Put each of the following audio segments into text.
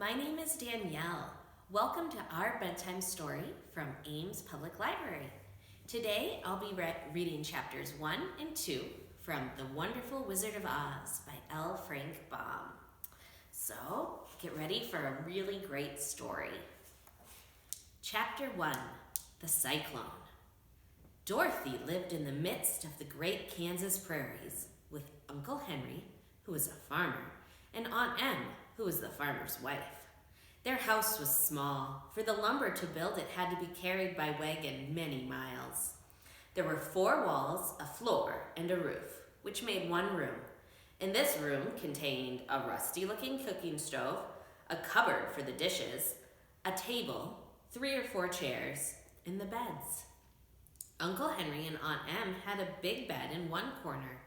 my name is Danielle. Welcome to our bedtime story from Ames Public Library. Today I'll be reading chapters 1 and 2 from The Wonderful Wizard of Oz by L. Frank Baum. So get ready for a really great story. Chapter 1, The Cyclone. Dorothy lived in the midst of the great Kansas prairies with Uncle Henry, who was a farmer, and Aunt Em, who was the farmer's wife. Their house was small, for the lumber to build it had to be carried by wagon many miles. There were 4 walls, a floor, and a roof, which made one room. And this room contained a rusty-looking cooking stove, a cupboard for the dishes, a table, 3 or 4 chairs, and the beds. Uncle Henry and Aunt Em had a big bed in one corner,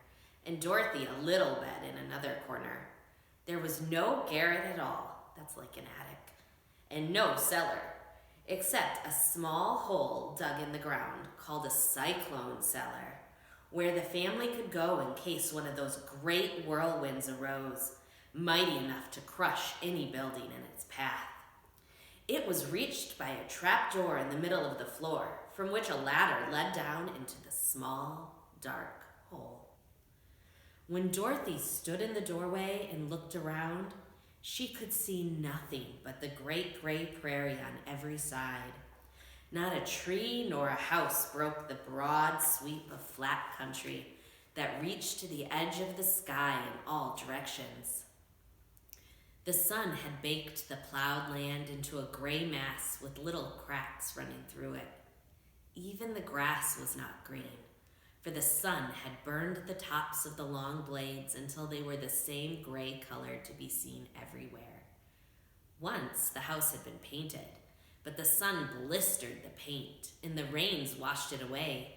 and Dorothy a little bed in another corner. There was no garret at all, that's like an attic, and no cellar, except a small hole dug in the ground called a cyclone cellar, where the family could go in case one of those great whirlwinds arose, mighty enough to crush any building in its path. It was reached by a trap door in the middle of the floor, from which a ladder led down into the small, dark hole. When Dorothy stood in the doorway and looked around, she could see nothing but the great gray prairie on every side. Not a tree nor a house broke the broad sweep of flat country that reached to the edge of the sky in all directions. The sun had baked the plowed land into a gray mass with little cracks running through it. Even the grass was not green, for the sun had burned the tops of the long blades until they were the same gray color to be seen everywhere. Once the house had been painted, but the sun blistered the paint and the rains washed it away,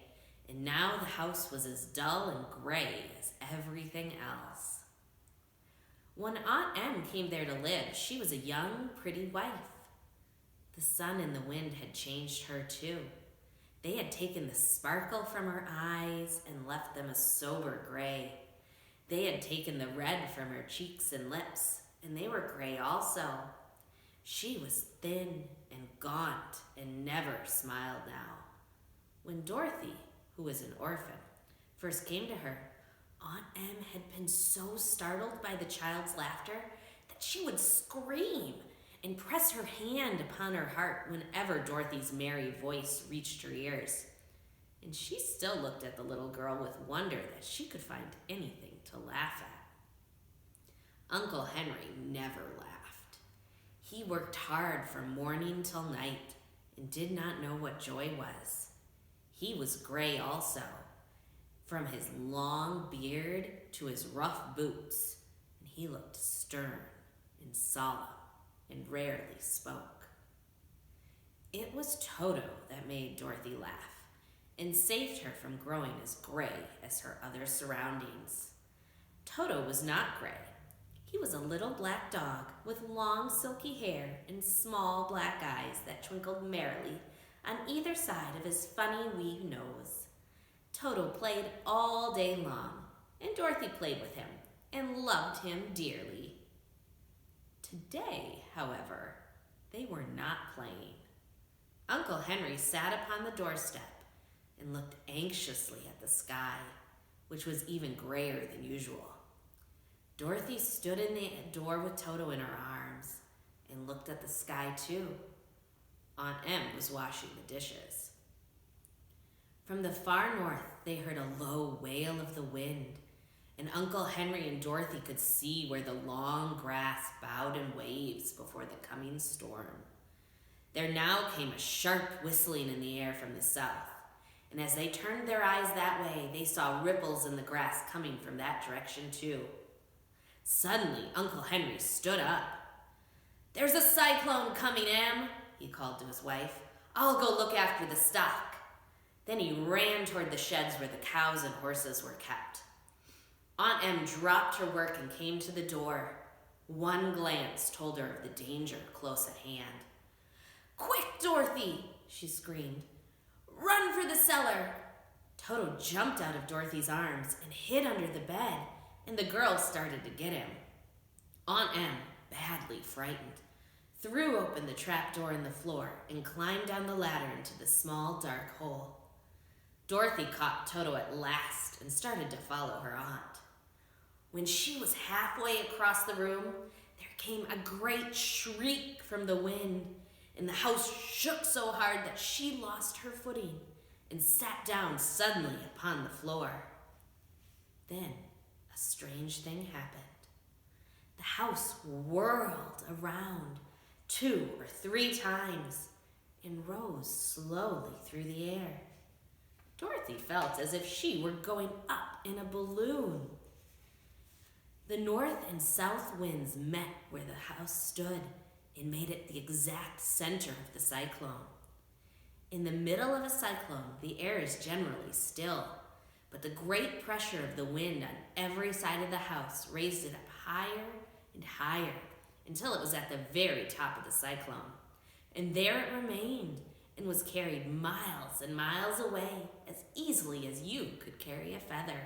and now the house was as dull and gray as everything else. When Aunt Em came there to live, she was a young, pretty wife. The sun and the wind had changed her too. They had taken the sparkle from her eyes and left them a sober gray. They had taken the red from her cheeks and lips, and they were gray also. She was thin and gaunt and never smiled now. When Dorothy, who was an orphan, first came to her, Aunt Em had been so startled by the child's laughter that she would scream and press her hand upon her heart whenever Dorothy's merry voice reached her ears. And she still looked at the little girl with wonder that she could find anything to laugh at. Uncle Henry never laughed. He worked hard from morning till night and did not know what joy was. He was gray also, from his long beard to his rough boots, and he looked stern and solemn and rarely spoke. It was Toto that made Dorothy laugh and saved her from growing as gray as her other surroundings. Toto was not gray. He was a little black dog with long silky hair and small black eyes that twinkled merrily on either side of his funny wee nose. Toto played all day long, and Dorothy played with him and loved him dearly. Today, however, they were not playing. Uncle Henry sat upon the doorstep and looked anxiously at the sky, which was even grayer than usual. Dorothy stood in the door with Toto in her arms and looked at the sky too. Aunt Em was washing the dishes. From the far north, they heard a low wail of the wind, and Uncle Henry and Dorothy could see where the long grass bowed in waves before the coming storm. There now came a sharp whistling in the air from the south, and as they turned their eyes that way, they saw ripples in the grass coming from that direction too. Suddenly, Uncle Henry stood up. "There's a cyclone coming, Em," he called to his wife. "I'll go look after the stock." Then he ran toward the sheds where the cows and horses were kept. Aunt Em dropped her work and came to the door. One glance told her of the danger close at hand. "Quick, Dorothy!" she screamed. "Run for the cellar!" Toto jumped out of Dorothy's arms and hid under the bed, and the girls started to get him. Aunt Em, badly frightened, threw open the trapdoor in the floor, and climbed down the ladder into the small, dark hole. Dorothy caught Toto at last and started to follow her aunt. When she was halfway across the room, there came a great shriek from the wind, and the house shook so hard that she lost her footing and sat down suddenly upon the floor. Then a strange thing happened. The house whirled around 2 or 3 times and rose slowly through the air. Dorothy felt as if she were going up in a balloon. The north and south winds met where the house stood and made it the exact center of the cyclone. In the middle of a cyclone, the air is generally still, but the great pressure of the wind on every side of the house raised it up higher and higher until it was at the very top of the cyclone. And there it remained and was carried miles and miles away as easily as you could carry a feather.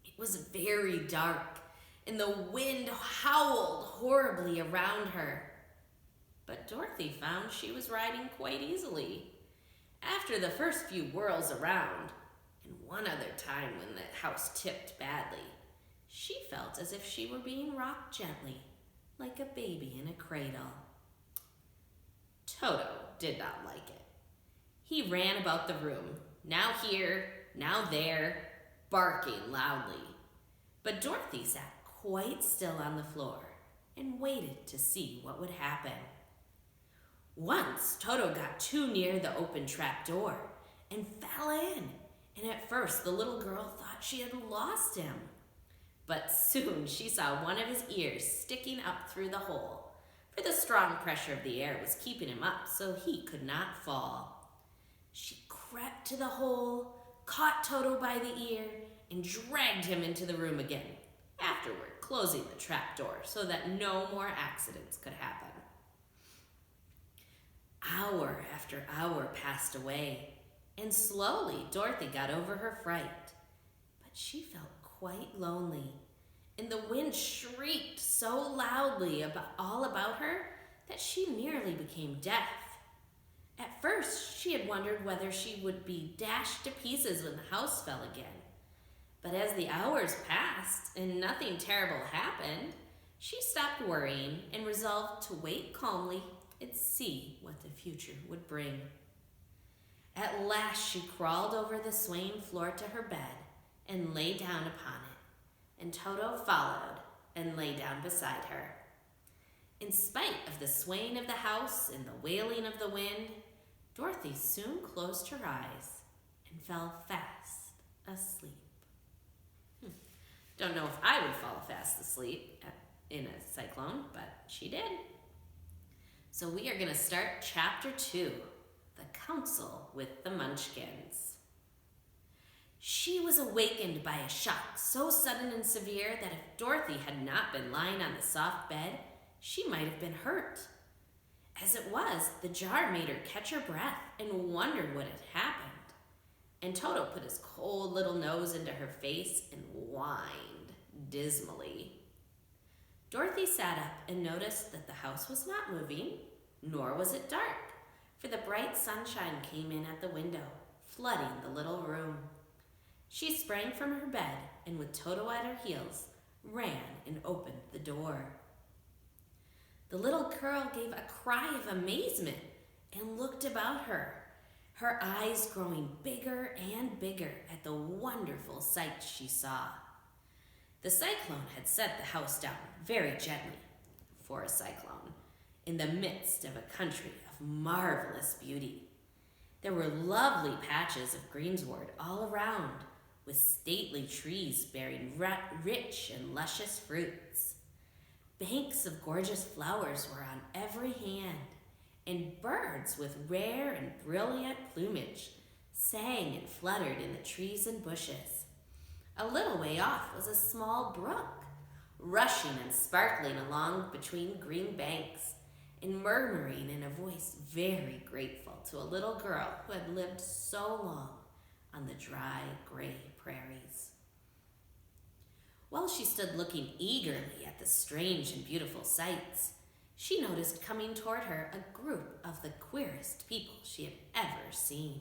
It was very dark, and the wind howled horribly around her. But Dorothy found she was riding quite easily. After the first few whirls around, and one other time when the house tipped badly, she felt as if she were being rocked gently, like a baby in a cradle. Toto did not like it. He ran about the room, now here, now there, barking loudly. But Dorothy sat quite still on the floor and waited to see what would happen. Once, Toto got too near the open trap door and fell in, and at first the little girl thought she had lost him. But soon she saw one of his ears sticking up through the hole, for the strong pressure of the air was keeping him up so he could not fall. She crept to the hole, caught Toto by the ear, and dragged him into the room again, afterward closing the trap door so that no more accidents could happen. Hour after hour passed away, and slowly Dorothy got over her fright. But she felt quite lonely, and the wind shrieked so loudly all about her that she nearly became deaf. At first, she had wondered whether she would be dashed to pieces when the house fell again. But as the hours passed and nothing terrible happened, she stopped worrying and resolved to wait calmly and see what the future would bring. At last she crawled over the swaying floor to her bed and lay down upon it, and Toto followed and lay down beside her. In spite of the swaying of the house and the wailing of the wind, Dorothy soon closed her eyes and fell fast asleep. Don't know if I would fall fast asleep in a cyclone, but she did. So we are going to start chapter 2, The Council with the Munchkins. She was awakened by a shock so sudden and severe that if Dorothy had not been lying on the soft bed, she might have been hurt. As it was, the jar made her catch her breath and wonder what had happened. And Toto put his cold little nose into her face and whined dismally. Dorothy sat up and noticed that the house was not moving, nor was it dark, for the bright sunshine came in at the window, flooding the little room. She sprang from her bed and, with Toto at her heels, ran and opened the door. The little girl gave a cry of amazement and looked about her, her eyes growing bigger and bigger at the wonderful sights she saw. The cyclone had set the house down very gently, for a cyclone, in the midst of a country of marvelous beauty. There were lovely patches of greensward all around, with stately trees bearing rich and luscious fruits. Banks of gorgeous flowers were on every hand, and birds with rare and brilliant plumage sang and fluttered in the trees and bushes. A little way off was a small brook, rushing and sparkling along between green banks, and murmuring in a voice very grateful to a little girl who had lived so long on the dry, gray prairies. While she stood looking eagerly at the strange and beautiful sights, she noticed coming toward her a group of the queerest people she had ever seen.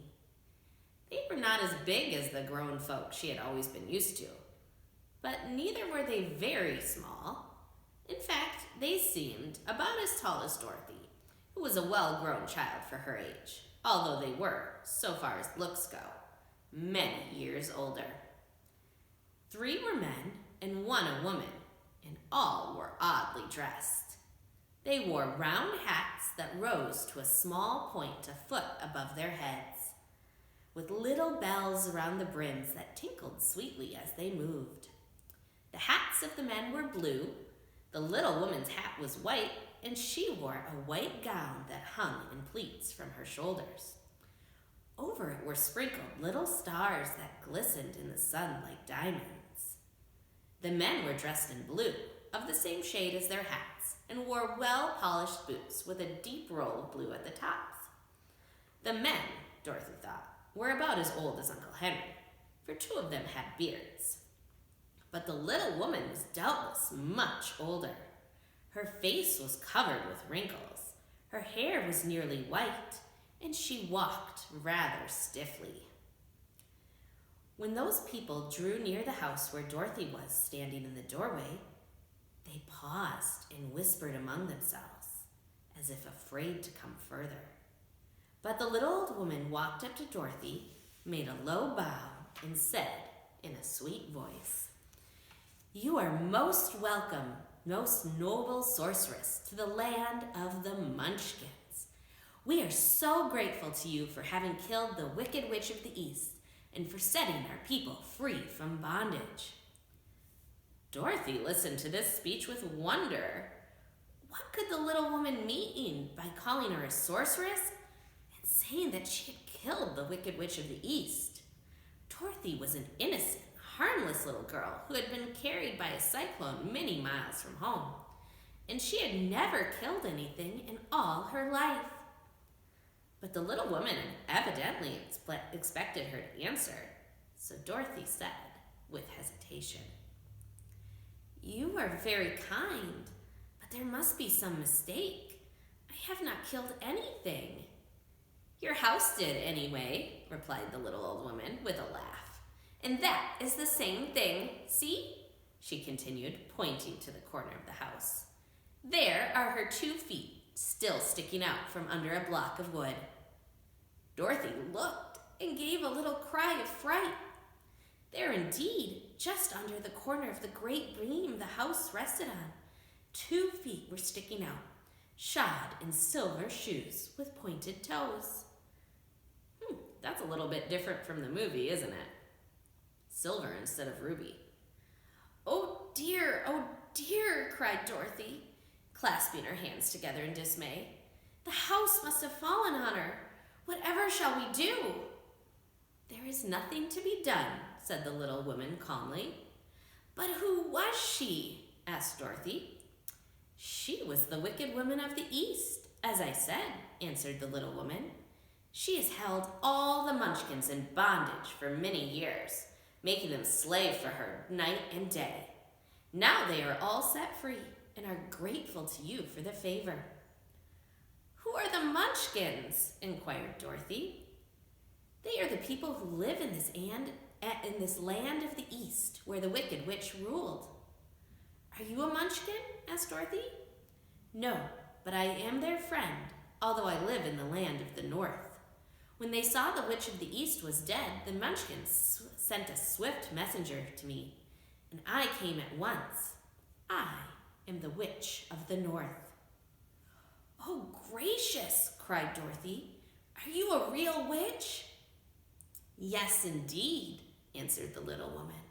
They were not as big as the grown folk she had always been used to, but neither were they very small. In fact, they seemed about as tall as Dorothy, who was a well-grown child for her age, although they were, so far as looks go, many years older. 3 were men and 1 a woman, and all were oddly dressed. They wore round hats that rose to a small point a foot above their heads, with little bells around the brims that tinkled sweetly as they moved. The hats of the men were blue, the little woman's hat was white, and she wore a white gown that hung in pleats from her shoulders. Over it were sprinkled little stars that glistened in the sun like diamonds. The men were dressed in blue, of the same shade as their hats, and wore well-polished boots with a deep roll of blue at the tops. The men, Dorothy thought, were about as old as Uncle Henry, for 2 of them had beards. But the little woman was doubtless much older. Her face was covered with wrinkles, her hair was nearly white, and she walked rather stiffly. When those people drew near the house where Dorothy was standing in the doorway, they paused and whispered among themselves, as if afraid to come further. But the little old woman walked up to Dorothy, made a low bow, and said in a sweet voice, "You are most welcome, most noble sorceress, to the land of the Munchkins. We are so grateful to you for having killed the Wicked Witch of the East and for setting our people free from bondage." Dorothy listened to this speech with wonder. What could the little woman mean by calling her a sorceress and saying that she had killed the Wicked Witch of the East? Dorothy was an innocent, harmless little girl who had been carried by a cyclone many miles from home, and she had never killed anything in all her life. But the little woman evidently expected her to answer, so Dorothy said, with hesitation, "You are very kind, but there must be some mistake. I have not killed anything." "Your house did anyway," replied the little old woman with a laugh. "And that is the same thing. See?" she continued, pointing to the corner of the house. "There are her 2 feet, still sticking out from under a block of wood." Dorothy looked and gave a little cry of fright. There indeed, just under the corner of the great beam the house rested on, 2 feet were sticking out, shod in silver shoes with pointed toes. That's a little bit different from the movie, isn't it? Silver instead of ruby. Oh dear, cried Dorothy, clasping her hands together in dismay. "The house must have fallen on her. Whatever shall we do?" "There is nothing to be done," said the little woman calmly. "But who was she?" asked Dorothy. "She was the Wicked Woman of the East, as I said," answered the little woman. "She has held all the Munchkins in bondage for many years, making them slave for her night and day. Now they are all set free and are grateful to you for the favor." "Who are the Munchkins?" inquired Dorothy. "They are the people who live in this land of the East, where the Wicked Witch ruled." "Are you a Munchkin?" asked Dorothy. "No, but I am their friend, although I live in the land of the North. When they saw the Witch of the East was dead, the Munchkins sent a swift messenger to me, and I came at once. I am the Witch of the North." "Oh, gracious!" cried Dorothy. "Are you a real witch?" "Yes, indeed," answered the little woman.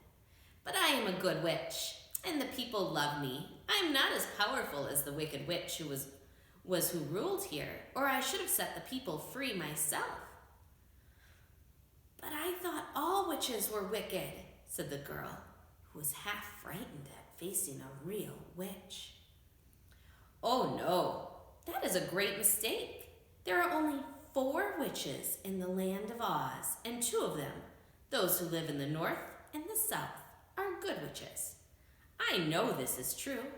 "But I am a good witch, and the people love me. I am not as powerful as the Wicked Witch who ruled here, or I should have set the people free myself." "But I thought all witches were wicked," said the girl, who was half frightened at facing a real witch. "Oh no, that is a great mistake. There are only 4 witches in the land of Oz, and 2 of them, those who live in the North and the South, are good witches. I know this is true,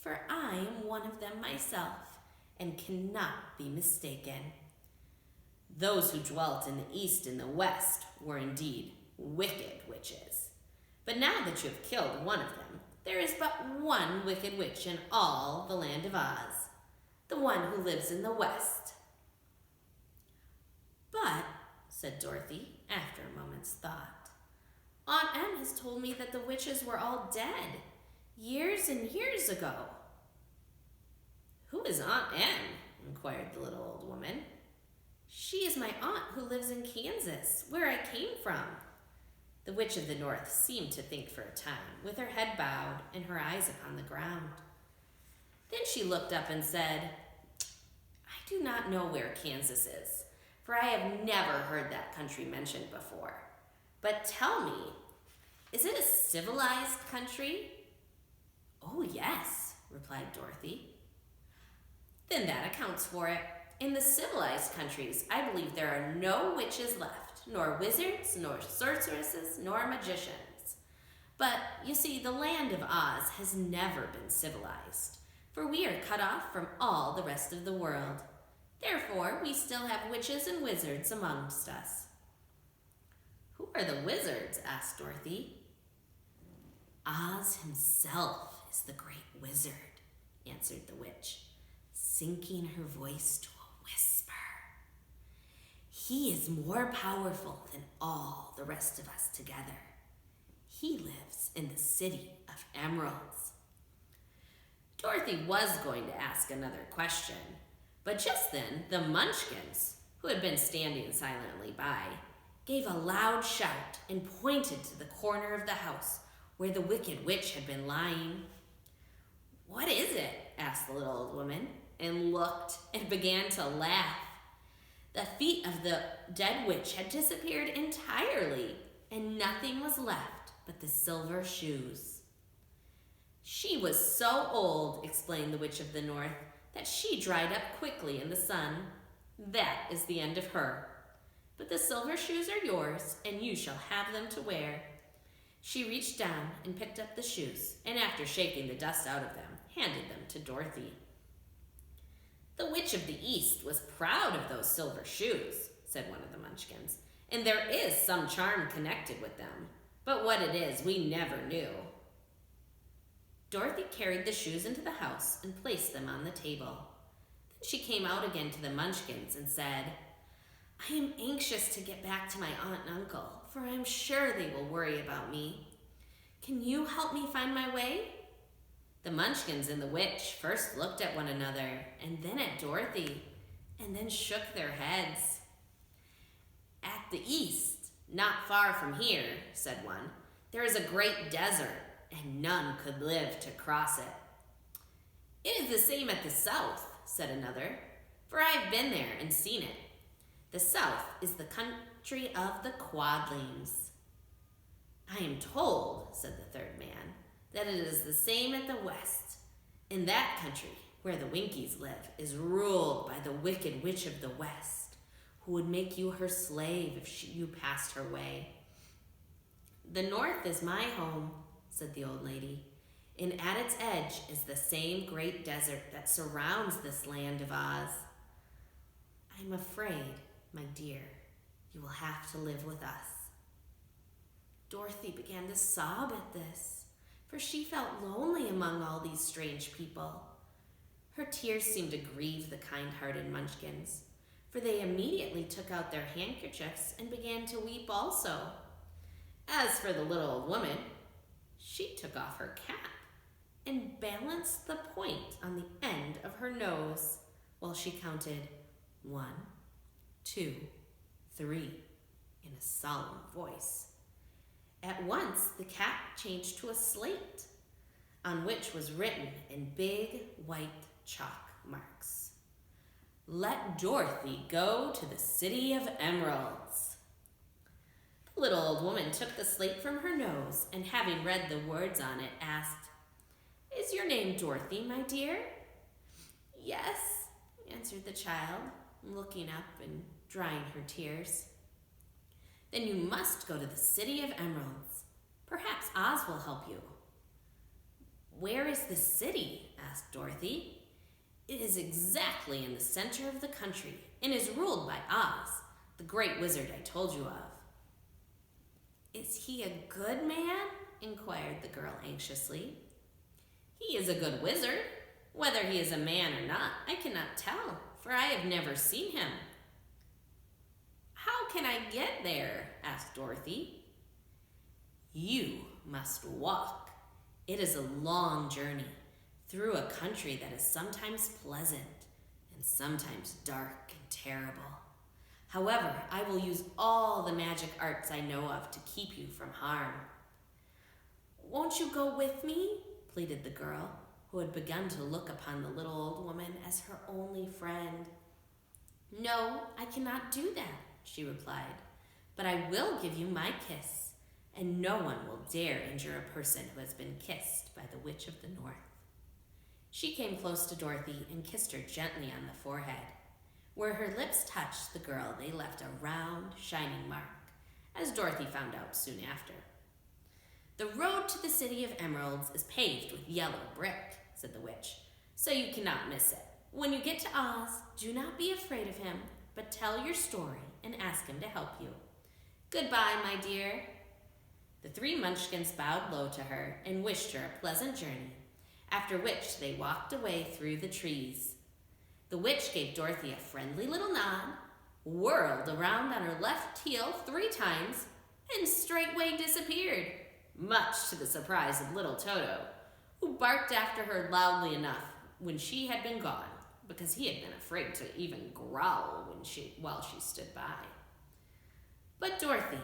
for I am one of them myself, and cannot be mistaken. Those who dwelt in the east and the west were indeed wicked witches. But now that you have killed one of them, there is but one wicked witch in all the land of Oz, the one who lives in the west. But, said Dorothy, after a moment's thought, Aunt Em has told me that the witches were all dead, years and years ago. Who is Aunt Em? Inquired the little old woman. She is my aunt who lives in Kansas, where I came from. The Witch of the North seemed to think for a time, with her head bowed and her eyes upon the ground. Then she looked up and said, I do not know where Kansas is, for I have never heard that country mentioned before. But tell me, is it a civilized country? Oh, yes, replied Dorothy. Then that accounts for it. In the civilized countries, I believe there are no witches left, nor wizards, nor sorceresses, nor magicians. But, you see, the land of Oz has never been civilized, for we are cut off from all the rest of the world. Therefore, we still have witches and wizards amongst us. Who are the wizards? Asked Dorothy. Oz himself is the great wizard, answered the witch, sinking her voice to a whisper. He is more powerful than all the rest of us together. He lives in the city of emeralds. Dorothy was going to ask another question, but just then the Munchkins, who had been standing silently by, gave a loud shout and pointed to the corner of the house where the wicked witch had been lying. What is it? Asked the little old woman, and looked and began to laugh. The feet of the dead witch had disappeared entirely, and nothing was left but the silver shoes. She was so old, explained the Witch of the North, that she dried up quickly in the sun. That is the end of her. But the silver shoes are yours, and you shall have them to wear. She reached down and picked up the shoes, and after shaking the dust out of them, handed them to Dorothy. The Witch of the East was proud of those silver shoes, said one of the Munchkins, and there is some charm connected with them, but what it is we never knew. Dorothy carried the shoes into the house and placed them on the table. Then she came out again to the Munchkins and said, I am anxious to get back to my aunt and uncle, for I am sure they will worry about me. Can you help me find my way? The Munchkins and the witch first looked at one another, and then at Dorothy, and then shook their heads. At the east, not far from here, said one, there is a great desert, and none could live to cross it. It is the same at the south, said another, for I have been there and seen it. The south is the country of the Quadlings. I am told, said the third man, that it is the same at the west. In that country, where the Winkies live, is ruled by the wicked witch of the west, who would make you her slave if you passed her way. The north is my home, said the old lady, and at its edge is the same great desert that surrounds this land of Oz. I'm afraid, my dear, you will have to live with us. Dorothy began to sob at this, for she felt lonely among all these strange people. Her tears seemed to grieve the kind-hearted Munchkins, for they immediately took out their handkerchiefs and began to weep also. As for the little old woman, she took off her cap and balanced the point on the end of her nose while she counted 1, 2, 3 in a solemn voice. At once, the cap changed to a slate, on which was written in big white chalk marks, Let Dorothy go to the city of emeralds. The little old woman took the slate from her nose, and having read the words on it, asked, Is your name Dorothy, my dear? Yes, answered the child, looking up and drying her tears. Then you must go to the city of emeralds. Perhaps Oz will help you. Where is the city? asked Dorothy. It is exactly in the center of the country and is ruled by Oz, the great wizard I told you of. Is he a good man? Inquired the girl anxiously. He is a good wizard. Whether he is a man or not, I cannot tell, for I have never seen him. How can I get there? Asked Dorothy. You must walk. It is a long journey through a country that is sometimes pleasant and sometimes dark and terrible. However, I will use all the magic arts I know of to keep you from harm. Won't you go with me? Pleaded the girl, who had begun to look upon the little old woman as her only friend. No, I cannot do that, she replied, but I will give you my kiss, and no one will dare injure a person who has been kissed by the Witch of the North. She came close to Dorothy and kissed her gently on the forehead. Where her lips touched the girl, they left a round, shining mark, as Dorothy found out soon after. The road to the City of Emeralds is paved with yellow brick, said the witch, so you cannot miss it. When you get to Oz, do not be afraid of him, but tell your story and ask him to help you. Goodbye, my dear. The three Munchkins bowed low to her and wished her a pleasant journey, after which they walked away through the trees. The witch gave Dorothy a friendly little nod, whirled around on her left heel 3 times, and straightway disappeared, much to the surprise of little Toto, who barked after her loudly enough when she had been gone, because he had been afraid to even growl while she stood by. But Dorothy,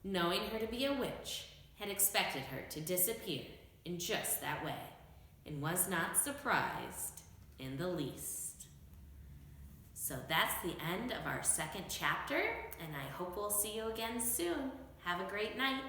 knowing her to be a witch, had expected her to disappear in just that way, and was not surprised in the least. So that's the end of our second chapter, and I hope we'll see you again soon. Have a great night.